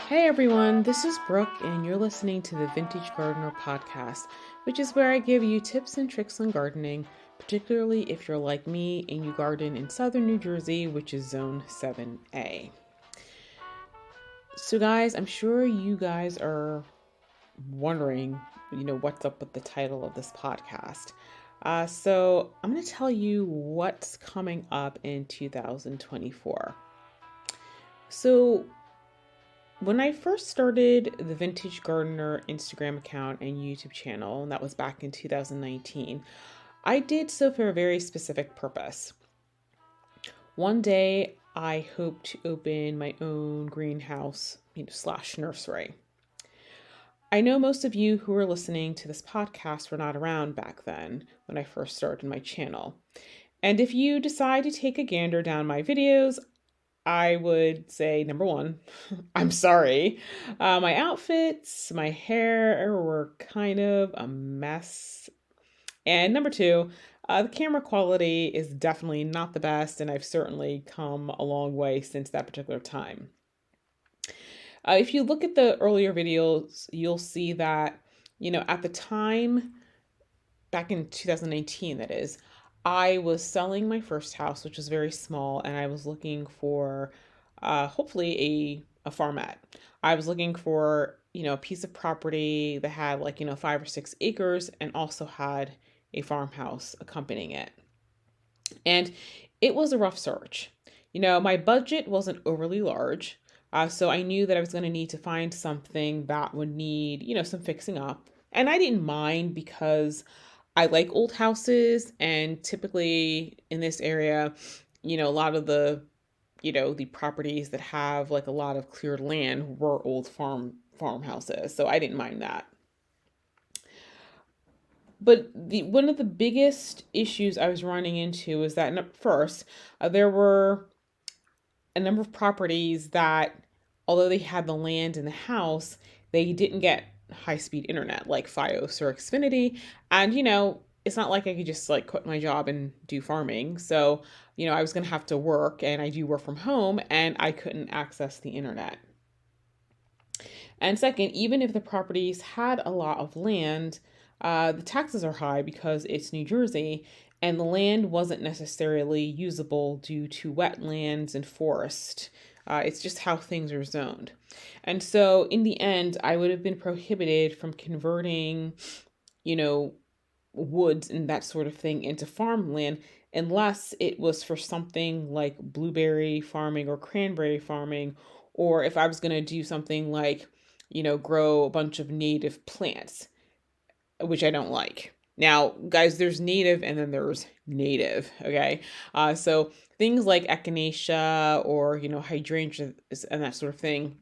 Hey everyone, this is Brooke, and you're listening to the Vintage Gardener podcast, which is where I give you tips and tricks on gardening, particularly if you're like me and you garden in southern New Jersey, which is Zone 7A. So, guys, I'm sure you guys are wondering, what's up with the title of this podcast. So, I'm going to tell you what's coming up in 2024. So, when I first started the Vintage Gardener Instagram account and YouTube channel, and that was back in 2019, I did so for a very specific purpose. One day, I hope to open my own greenhouse slash nursery. I know most of you who are listening to this podcast were not around back then when I first started my channel. And if you decide to take a gander down my videos, I would say, number one, I'm sorry. My outfits, my hair were kind of a mess. And number two, the camera quality is definitely not the best, and I've certainly come a long way since that particular time. If you look at the earlier videos, you'll see that, at the time, back in 2019, that is, I was selling my first house, which was very small, and I was looking for hopefully a farmette. I was looking for, a piece of property that had 5 or 6 acres and also had a farmhouse accompanying it. And it was a rough search. My budget wasn't overly large. So I knew that I was going to need to find something that would need, some fixing up. And I didn't mind because I like old houses, and typically in this area, a lot of the properties that have like a lot of cleared land were old farmhouses. So I didn't mind that. But one of the biggest issues I was running into is that first, there were a number of properties that, although they had the land in the house, they didn't get high speed internet like Fios or Xfinity. And, it's not like I could just like quit my job and do farming. So, I was going to have to work, and I do work from home, and I couldn't access the internet. And second, even if the properties had a lot of land, the taxes are high because it's New Jersey, and the land wasn't necessarily usable due to wetlands and forest. It's just how things are zoned. And so, in the end, I would have been prohibited from converting, you know, woods and that sort of thing into farmland unless it was for something like blueberry farming or cranberry farming, or if I was going to do something like, grow a bunch of native plants, which I don't like. Now, guys, there's native and then there's native, okay? So things like echinacea or, hydrangeas and that sort of thing,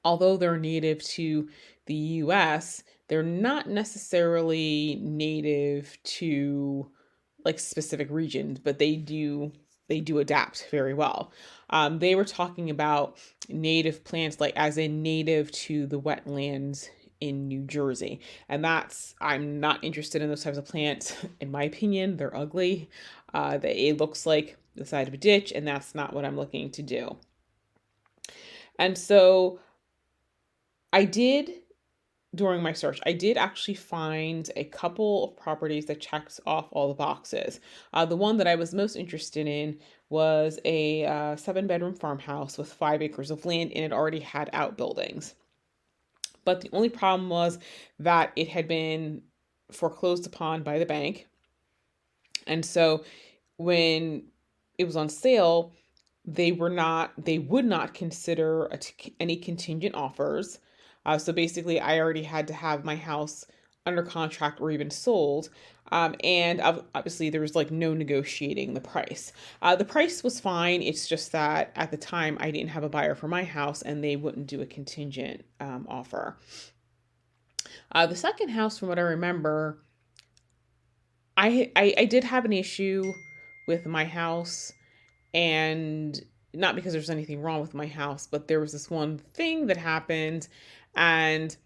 although they're native to the US, they're not necessarily native to like specific regions, but they do adapt very well. They were talking about native plants, like as in native to the wetlands in New Jersey. And I'm not interested in those types of plants. In my opinion, they're ugly. It looks like the side of a ditch, and that's not what I'm looking to do. And so I did during my search, I did actually find a couple of properties that checks off all the boxes. The one that I was most interested in was a 7 bedroom farmhouse with 5 acres of land, and it already had outbuildings. But the only problem was that it had been foreclosed upon by the bank. And so when it was on sale, they would not consider any contingent offers. So basically, I already had to have my house under contract or even sold. And obviously, there was like no negotiating the price. The price was fine. It's just that at the time, I didn't have a buyer for my house, and they wouldn't do a contingent offer. The second house, from what I remember, I did have an issue with my house, and not because there's anything wrong with my house, but there was this one thing that happened, and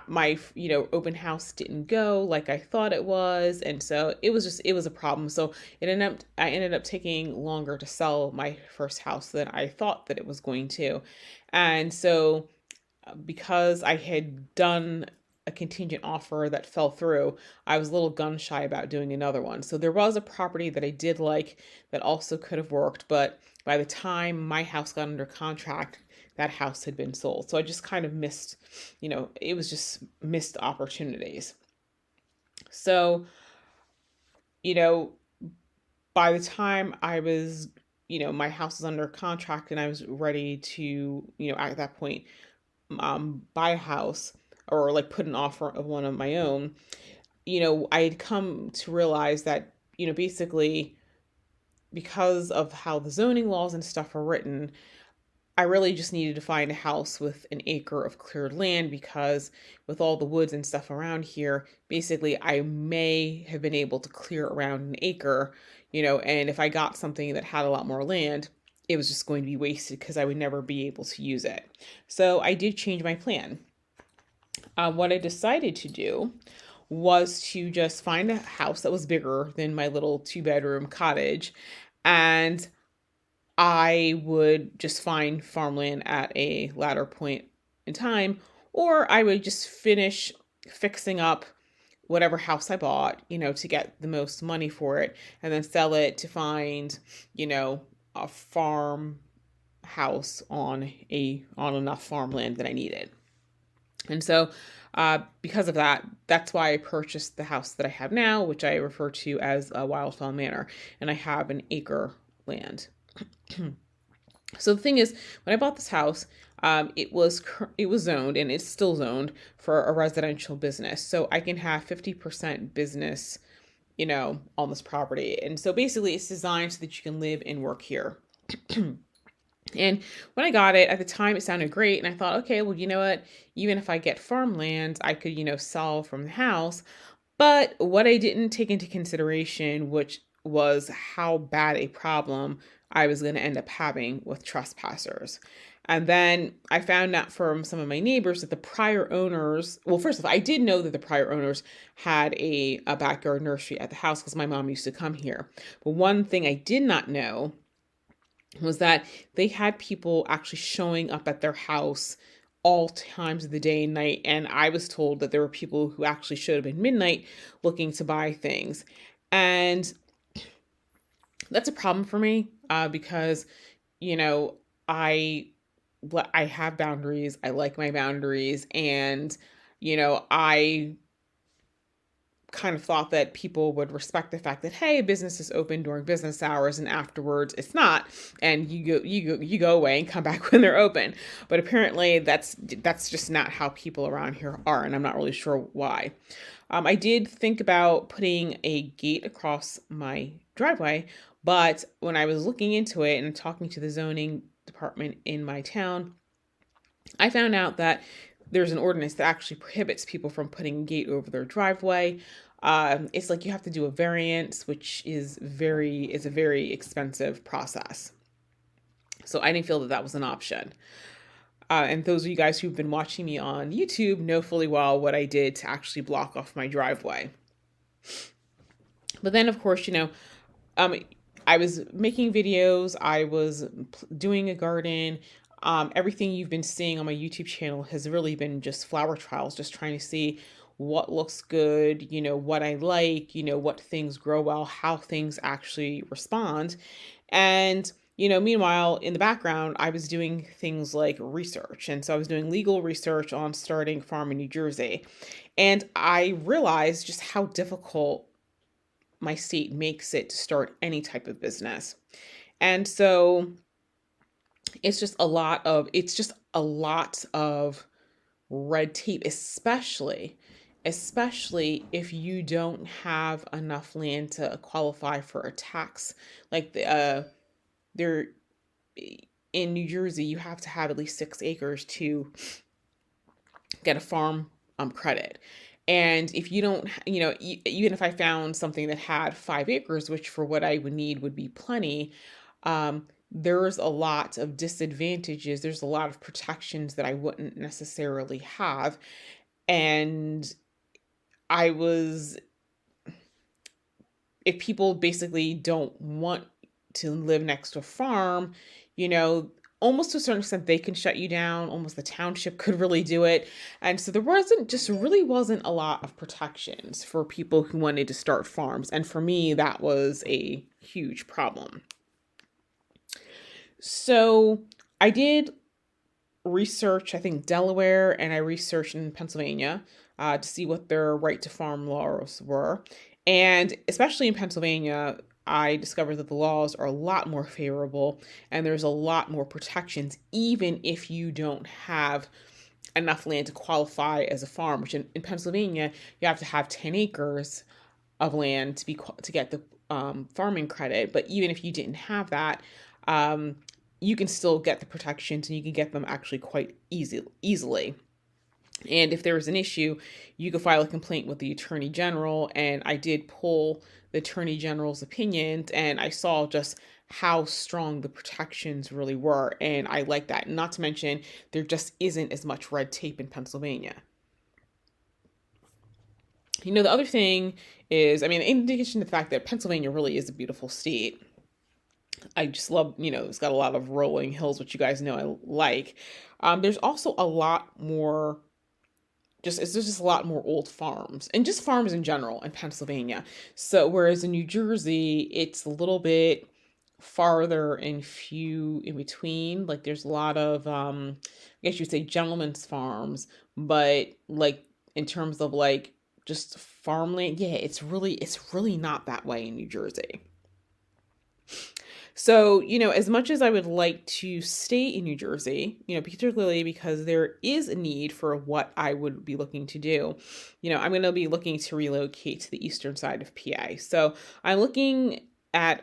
my open house didn't go like I thought it was, and so it was a problem. So I ended up taking longer to sell my first house than I thought that it was going to. And so because I had done a contingent offer that fell through, I was a little gun shy about doing another one. So there was a property that I did like that also could have worked, but by the time my house got under contract, that house had been sold. So I just kind of missed, it was just missed opportunities. So, you know, by the time I was, my house was under contract and I was ready to, at that point, buy a house or like put an offer of one of my own, I had come to realize that, basically because of how the zoning laws and stuff are written, I really just needed to find a house with an acre of cleared land because with all the woods and stuff around here, basically I may have been able to clear around an acre, and if I got something that had a lot more land, it was just going to be wasted because I would never be able to use it. So I did change my plan. What I decided to do was to just find a house that was bigger than my little 2-bedroom cottage, and I would just find farmland at a latter point in time, or I would just finish fixing up whatever house I bought, to get the most money for it, and then sell it to find, a farm house on enough farmland that I needed. And so, because of that, that's why I purchased the house that I have now, which I refer to as Wildfell Manor, and I have an acre land. So the thing is, when I bought this house, it was zoned, and it's still zoned for a residential business. So I can have 50% business, on this property. And so basically, it's designed so that you can live and work here. And when I got it at the time, it sounded great. And I thought, okay, well, you know what? Even if I get farmland, I could, sell from the house. But what I didn't take into consideration, which was how bad a problem I was going to end up having with trespassers. And then I found out from some of my neighbors that the prior owners, well, first of all, I did know that the prior owners had a backyard nursery at the house because my mom used to come here. But one thing I did not know was that they had people actually showing up at their house all times of the day and night. And I was told that there were people who actually showed up at midnight looking to buy things. And that's a problem for me because, I have boundaries. I like my boundaries. And, I kind of thought that people would respect the fact that, hey, business is open during business hours and afterwards it's not, and you go away and come back when they're open. But apparently that's just not how people around here are, and I'm not really sure why. I did think about putting a gate across my driveway, but when I was looking into it and talking to the zoning department in my town, I found out that there's an ordinance that actually prohibits people from putting a gate over their driveway. It's like you have to do a variance, which is a very expensive process. So I didn't feel that that was an option. And those of you guys who've been watching me on YouTube know fully well what I did to actually block off my driveway. But then, of course, I was making videos. I was doing a garden. Everything you've been seeing on my YouTube channel has really been just flower trials, just trying to see what looks good, what I like, what things grow well, how things actually respond. And, meanwhile, in the background, I was doing things like research. And so I was doing legal research on starting a farm in New Jersey. And I realized just how difficult my state makes it to start any type of business. And so it's just a lot of red tape, especially if you don't have enough land to qualify for a tax. Like there in New Jersey, you have to have at least 6 acres to get a farm credit. And if you don't, even if I found something that had 5 acres, which for what I would need would be plenty, there's a lot of disadvantages. There's a lot of protections that I wouldn't necessarily have. And I was, if people basically don't want to live next to a farm, you know, almost to a certain extent, they can shut you down. Almost the township could really do it. And so there wasn't, just really wasn't a lot of protections for people who wanted to start farms. And for me, that was a huge problem. So I did research, I think, Delaware, and I researched in Pennsylvania to see what their right to farm laws were. And especially in Pennsylvania, I discovered that the laws are a lot more favorable and there's a lot more protections, even if you don't have enough land to qualify as a farm, which in Pennsylvania, you have to have 10 acres of land to get the farming credit. But even if you didn't have that, um, you can still get the protections and you can get them actually quite easily. And if there was an issue, you could file a complaint with the attorney general. And I did pull the attorney general's opinions and I saw just how strong the protections really were. And I like that. Not to mention, there just isn't as much red tape in Pennsylvania. You know, the other thing is, I mean, in addition to the fact that Pennsylvania really is a beautiful state, I just love, you know, it's got a lot of rolling hills, which you guys know I like. There's also a lot more, there's just a lot more old farms and just farms in general in Pennsylvania. So whereas in New Jersey, it's a little bit farther and few in between. Like there's a lot of, I guess you'd say gentlemen's farms, but like in terms of like just farmland, yeah, it's really not that way in New Jersey. So, you know, as much as I would like to stay in New Jersey, you know, particularly because there is a need for what I would be looking to do, you know, I'm going to be looking to relocate to the eastern side of PA. So I'm looking at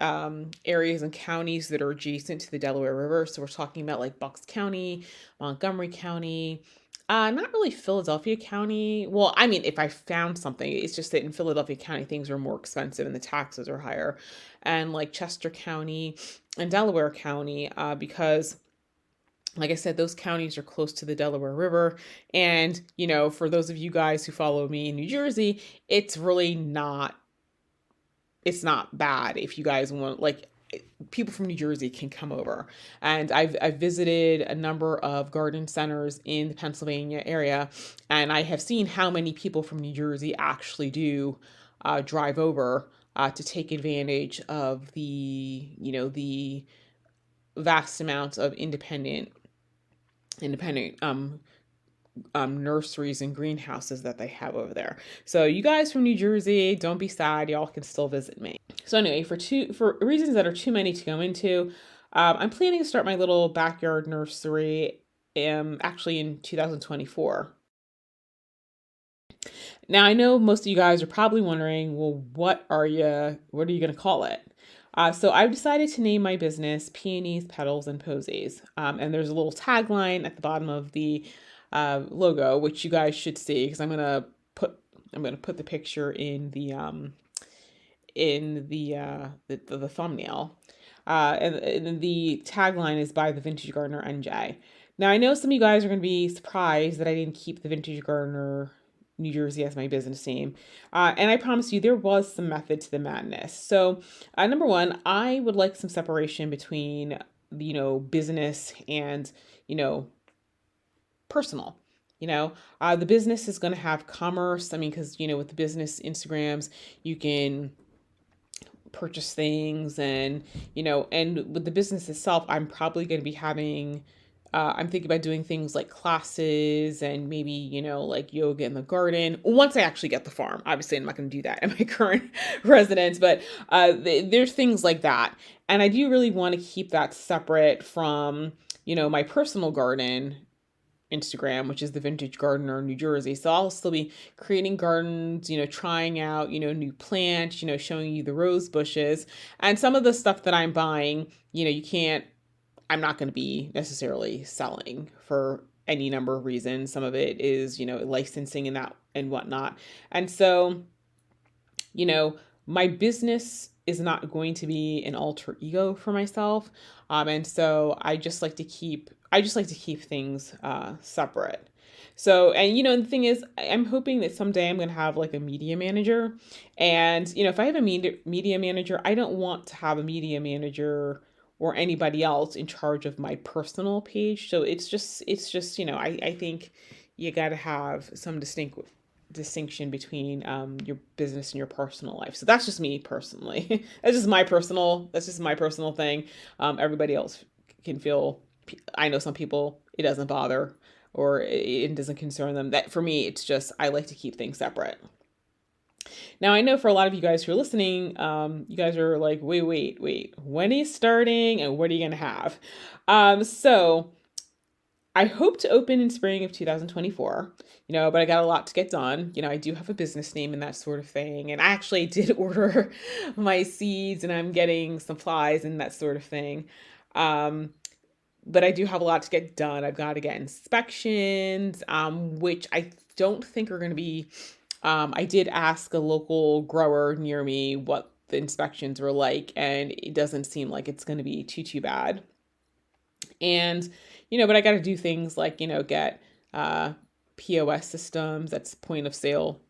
areas and counties that are adjacent to the Delaware River. So we're talking about like Bucks County, Montgomery County, not really Philadelphia County. Well, I mean, if I found something, it's just that in Philadelphia County, things are more expensive and the taxes are higher. And like Chester County and Delaware County, because like I said, those counties are close to the Delaware River. And, you know, for those of you guys who follow me in New Jersey, it's really not, it's not bad if you guys want, like, people from New Jersey can come over. And I've visited a number of garden centers in the Pennsylvania area, and I have seen how many people from New Jersey actually do drive over to take advantage of the, you know, the vast amounts of independent nurseries and greenhouses that they have over there. So you guys from New Jersey, don't be sad. Y'all can still visit me. So anyway, for reasons that are too many to go into, I'm planning to start my little backyard nursery actually in 2024. Now I know most of you guys are probably wondering, well, what are you going to call it? So I've decided to name my business Peonies, Petals, and Posies. And there's a little tagline at the bottom of the logo, which you guys should see because I'm gonna put the picture in the thumbnail. And the tagline is by the Vintage Gardener NJ. Now I know some of you guys are going to be surprised that I didn't keep the Vintage Gardener New Jersey as my business name. And I promise you, there was some method to the madness. So, number one, I would like some separation between, you know, business and, you know, personal. You know, the business is going to have commerce. I mean, because, you know, with the business Instagrams, you can purchase things and, you know, and with the business itself, I'm probably going to be having I'm thinking about doing things like classes and maybe, you know, like yoga in the garden once I actually get the farm. Obviously, I'm not going to do that in my current residence, but there's things like that. And I do really want to keep that separate from, you know, my personal garden Instagram, which is the Vintage Gardener New Jersey. So I'll still be creating gardens, you know, trying out, you know, new plants, you know, showing you the rose bushes and some of the stuff that I'm buying, you know, I'm not going to be necessarily selling for any number of reasons. Some of it is, you know, licensing and that and whatnot. And so, you know, my business is not going to be an alter ego for myself. And so I just like to keep I just like to keep things separate. So, and the thing is, I'm hoping that someday I'm going to have like a media manager. And, if I have a media manager, I don't want to have a media manager or anybody else in charge of my personal page. So it's just, I think you got to have some distinction between your business and your personal life. So that's just me personally. That's just my personal thing. Everybody else can feel, I know some people it doesn't bother or it doesn't concern them. That for me, it's just, I like to keep things separate. Now, I know for a lot of you guys who are listening, you guys are like, wait, when are you starting and what are you going to have? So I hope to open in spring of 2024, but I got a lot to get done. I do have a business name and that sort of thing. And I actually did order my seeds and I'm getting supplies and that sort of thing. Um, but I do have a lot to get done. I've got to get inspections, which I don't think are going to be. I did ask a local grower near me what the inspections were like, and it doesn't seem like it's going to be too bad. And, but I got to do things like, get POS systems, that's point of sale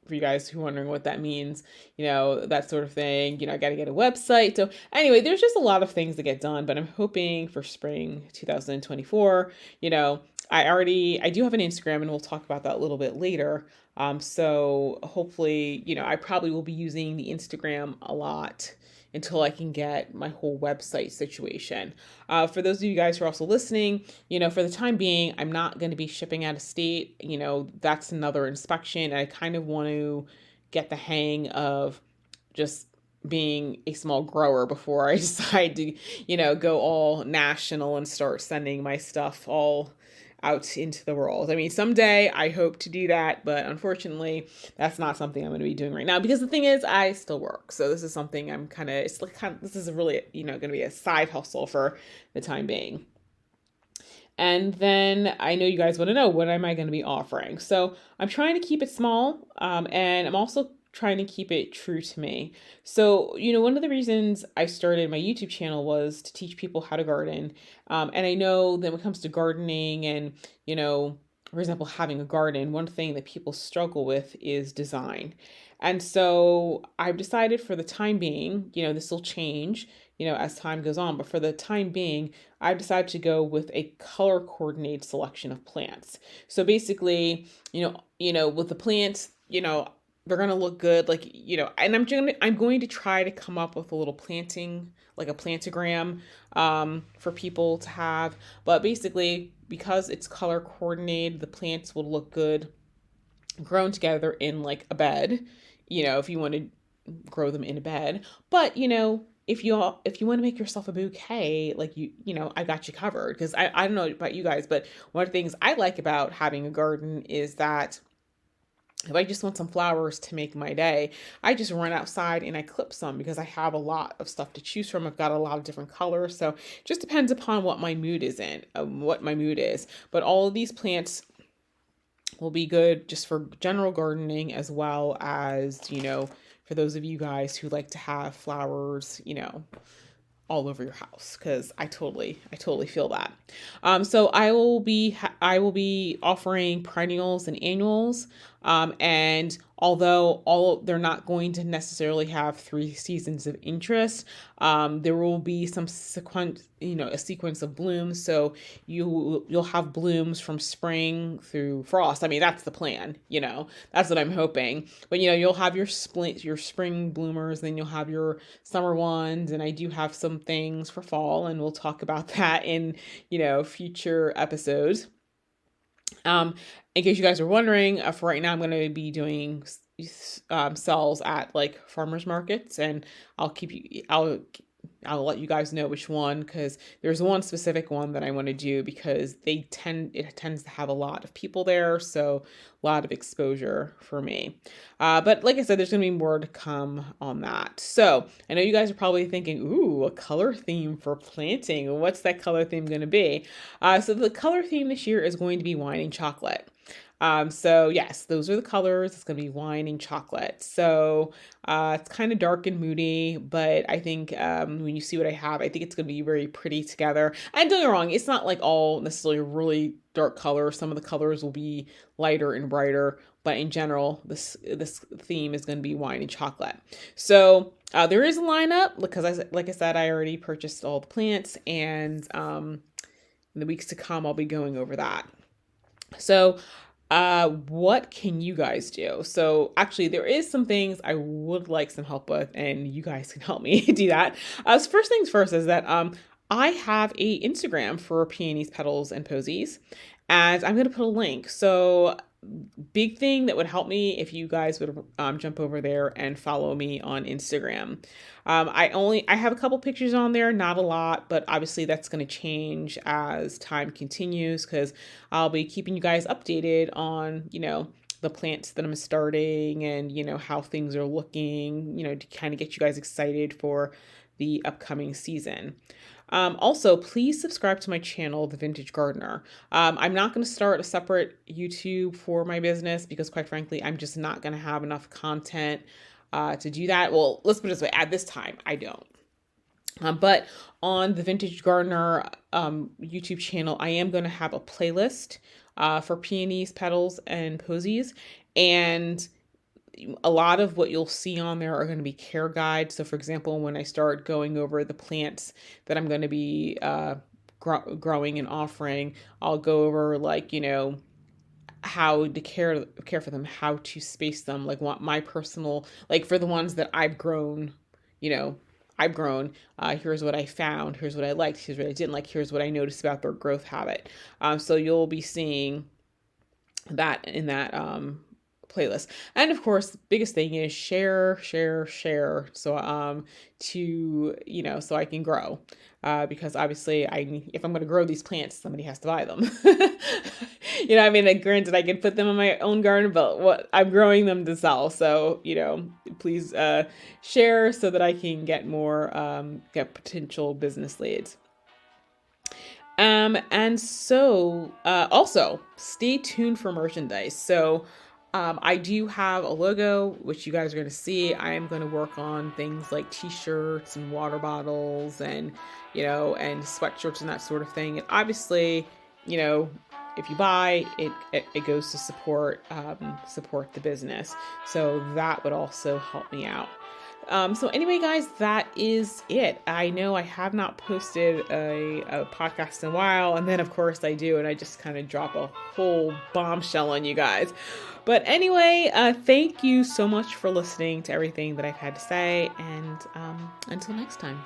for you guys who are wondering what that means, that sort of thing. I got to get a website. So anyway, there's just a lot of things to get done, but I'm hoping for spring 2024. I do have an Instagram and we'll talk about that a little bit later. So hopefully, I probably will be using the Instagram a lot until I can get my whole website situation. For those of you guys who are also listening, for the time being, I'm not going to be shipping out of state. That's another inspection. I kind of want to get the hang of just being a small grower before I decide to, go all national and start sending my stuff all out into the world. I mean, someday I hope to do that, but unfortunately, that's not something I'm going to be doing right now because the thing is, I still work. So this is something this is really, going to be a side hustle for the time being. And then I know you guys want to know, what am I going to be offering? So I'm trying to keep it small, and I'm also trying to keep it true to me. So, one of the reasons I started my YouTube channel was to teach people how to garden. And I know that when it comes to gardening and, for example, having a garden, one thing that people struggle with is design. And so I've decided for the time being, this will change, as time goes on, but for the time being, I've decided to go with a color coordinated selection of plants. So basically, with the plants, they're gonna look good, like, and I'm going to try to come up with a little planting, like a plantogram, for people to have. But basically, because it's color coordinated, the plants will look good grown together in like a bed. If you want to grow them in a bed, but if you want to make yourself a bouquet, like I got you covered. Because I don't know about you guys, but one of the things I like about having a garden is that if I just want some flowers to make my day, I just run outside and I clip some because I have a lot of stuff to choose from. I've got a lot of different colors. So it just depends upon what my mood is in, what my mood is. But all of these plants will be good just for general gardening, as well as, for those of you guys who like to have flowers, all over your house, because I totally feel that. So I will be offering perennials and annuals, and although they're not going to necessarily have 3 seasons of interest, there will be some a sequence of blooms. So you'll have blooms from spring through frost. I mean, that's the plan. That's what I'm hoping. But you'll have your spring bloomers, then you'll have your summer ones, and I do have some things for fall, and we'll talk about that in future episodes. In case you guys are wondering, for right now, I'm going to be doing sells at like farmers markets, and I'll let you guys know which one, because there's one specific one that I want to do because it tends to have a lot of people there, so a lot of exposure for me. But like I said, there's going to be more to come on that. So I know you guys are probably thinking, ooh, a color theme for planting. What's that color theme going to be? So the color theme this year is going to be wine and chocolate. So yes, those are the colors. It's going to be wine and chocolate. So it's kind of dark and moody, but I think when you see what I have, I think it's going to be very pretty together. And don't get me wrong, it's not like all necessarily really dark colors. Some of the colors will be lighter and brighter, but in general, this theme is going to be wine and chocolate. So there is a lineup because like I said, I already purchased all the plants, and in the weeks to come, I'll be going over that. So what can you guys do? So actually, there is some things I would like some help with, and you guys can help me do that. So first things first is that I have a Instagram for peonies, petals, and posies, and I'm gonna put a link. So big thing that would help me if you guys would jump over there and follow me on Instagram. I have a couple pictures on there, not a lot, but obviously that's going to change as time continues because I'll be keeping you guys updated on, the plants that I'm starting and, how things are looking, to kind of get you guys excited for the upcoming season. Also, please subscribe to my channel, The Vintage Gardener. I'm not going to start a separate YouTube for my business because, quite frankly, I'm just not going to have enough content to do that. Well, let's put it this way, at this time, I don't. But on the Vintage Gardener YouTube channel, I am going to have a playlist for peonies, petals, and posies. And a lot of what you'll see on there are going to be care guides. So for example, when I start going over the plants that I'm going to be growing and offering, I'll go over how to care for them, how to space them, like what my personal, like for the ones that I've grown, here's what I found, here's what I liked, here's what I didn't like, here's what I noticed about their growth habit. So you'll be seeing that in that playlist. And of course, biggest thing is share. So so I can grow. Because obviously if I'm going to grow these plants, somebody has to buy them. Granted I can put them in my own garden, but I'm growing them to sell. So, please share so that I can get more get potential business leads. And so also stay tuned for merchandise. So I do have a logo, which you guys are going to see. I am going to work on things like t-shirts and water bottles and, and sweatshirts and that sort of thing. And obviously, if you buy it goes to support the business. So that would also help me out. So anyway, guys, that is it. I know I have not posted a podcast in a while, and then of course I do, and I just kind of drop a whole bombshell on you guys. But anyway, thank you so much for listening to everything that I've had to say, and until next time.